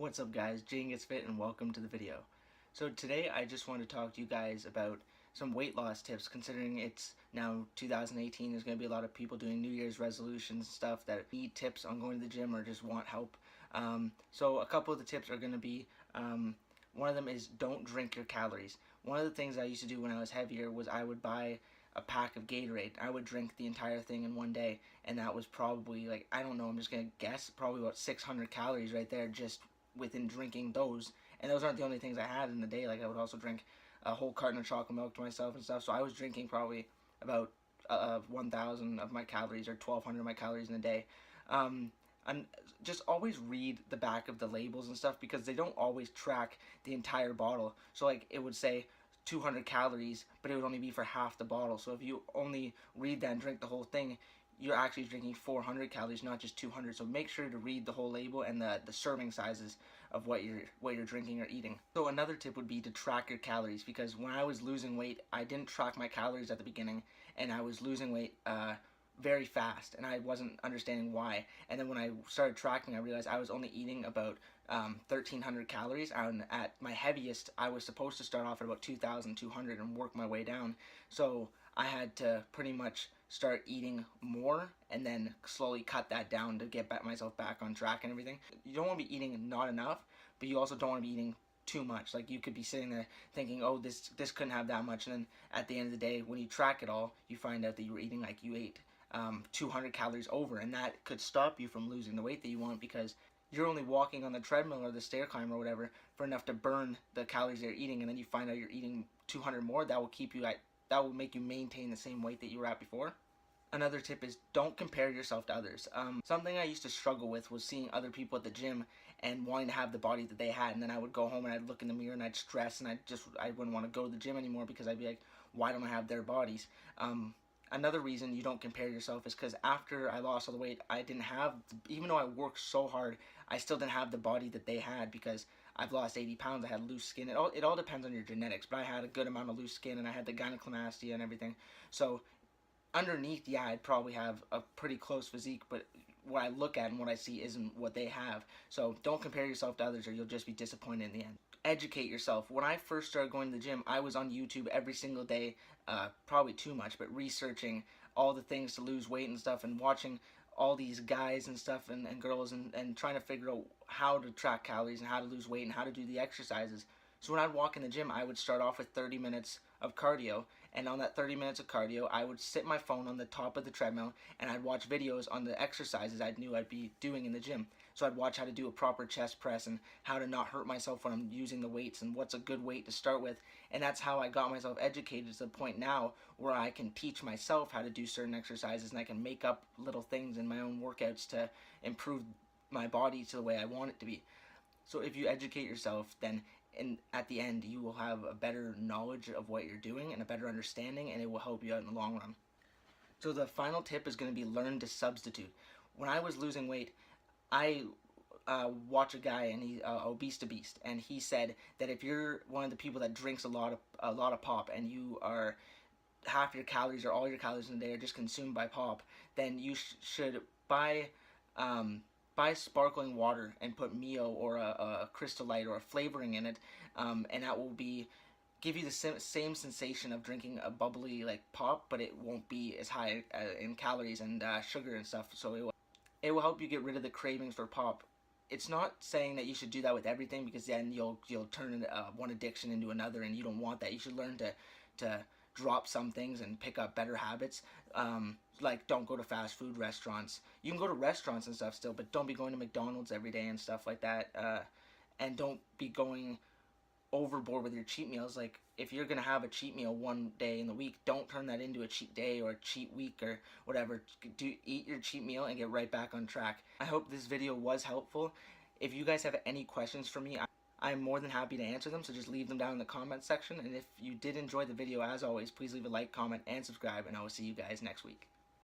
What's up guys, Jadyn Gets Fit and welcome to the video. So today I just want to talk to you guys about some weight loss tips, considering it's now 2018. There's going to be a lot of people doing New Year's resolutions and stuff that need tips on going to the gym or just want help. So a couple of the tips are going to be, one of them is don't drink your calories. One of the things I used to do when I was heavier was I would buy a pack of Gatorade. I would drink the entire thing in one day, and that was probably, like, I don't know, I'm just going to guess, probably about 600 calories right there just within drinking those. And those aren't the only things I had in the day. Like, I would also drink a whole carton of chocolate milk to myself and stuff. So I was drinking probably about 1,000 of my calories or 1,200 of my calories in a day. And just always read the back of the labels and stuff, because they don't always track the entire bottle. So like, it would say 200 calories, but it would only be for half the bottle. So if you only read that and drink the whole thing, you're actually drinking 400 calories, not just 200. So make sure to read the whole label and the serving sizes of what you're drinking or eating. So another tip would be to track your calories, because when I was losing weight, I didn't track my calories at the beginning, and I was losing weight very fast, and I wasn't understanding why. And then when I started tracking, I realized I was only eating about 1,300 calories, and at my heaviest I was supposed to start off at about 2,200 and work my way down. So I had to pretty much start eating more and then slowly cut that down to get myself back on track and everything. You don't want to be eating not enough, but you also don't want to be eating too much. Like, you could be sitting there thinking, oh, this couldn't have that much, and then at the end of the day, when you track it all, you find out that you were eating, like, you ate 200 calories over, and that could stop you from losing the weight that you want, because you're only walking on the treadmill or the stair climb or whatever for enough to burn the calories that you're eating, and then you find out you're eating 200 more. That will make you maintain the same weight that you were at before. Another tip is don't compare yourself to others. Something I used to struggle with was seeing other people at the gym and wanting to have the body that they had, and then I would go home and I'd look in the mirror and I'd stress, and I wouldn't want to go to the gym anymore, because I'd be like, why don't I have their bodies? Another reason you don't compare yourself is because after I lost all the weight, I didn't have, even though I worked so hard, I still didn't have the body that they had, because I've lost 80 pounds, I had loose skin. It all depends on your genetics, but I had a good amount of loose skin, and I had the gynecomastia and everything. So underneath, yeah, I'd probably have a pretty close physique, but what I look at and what I see isn't what they have. So don't compare yourself to others, or you'll just be disappointed in the end. Educate yourself. When I first started going to the gym, I was on YouTube every single day, probably too much, but researching all the things to lose weight and stuff, and watching all these guys and stuff and girls, and trying to figure out how to track calories and how to lose weight and how to do the exercises. So when I'd walk in the gym, I would start off with 30 minutes of cardio, and on that 30 minutes of cardio, I would sit my phone on the top of the treadmill, and I'd watch videos on the exercises I knew I'd be doing in the gym. So I'd watch how to do a proper chest press, and how to not hurt myself when I'm using the weights, and what's a good weight to start with. And that's how I got myself educated to the point now where I can teach myself how to do certain exercises, and I can make up little things in my own workouts to improve my body to the way I want it to be. So if you educate yourself, then at the end you will have a better knowledge of what you're doing and a better understanding, and it will help you out in the long run. So the final tip is going to be learn to substitute. When I was losing weight, I watch a guy, and he's Obese to Beast, and he said that if you're one of the people that drinks a lot of pop, and you are half your calories or all your calories in a day are just consumed by pop, then you should buy sparkling water and put Mio or a Crystal Light or a flavoring in it, and that will give you the same sensation of drinking a bubbly like pop, but it won't be as high in calories and sugar and stuff. So it will help you get rid of the cravings for pop. It's not saying that you should do that with everything, because then you'll turn one addiction into another, and you don't want that. You should learn to drop some things and pick up better habits. Like, don't go to fast food restaurants. You can go to restaurants and stuff still, but don't be going to McDonald's every day and stuff like that. And don't be going overboard with your cheat meals. Like, if you're gonna have a cheat meal one day in the week, don't turn that into a cheat day or a cheat week or whatever. Eat your cheat meal and get right back on track. I hope this video was helpful. If you guys have any questions for me, I'm more than happy to answer them, so just leave them down in the comment section. And if you did enjoy the video, as always, please leave a like, comment, and subscribe, and I will see you guys next week.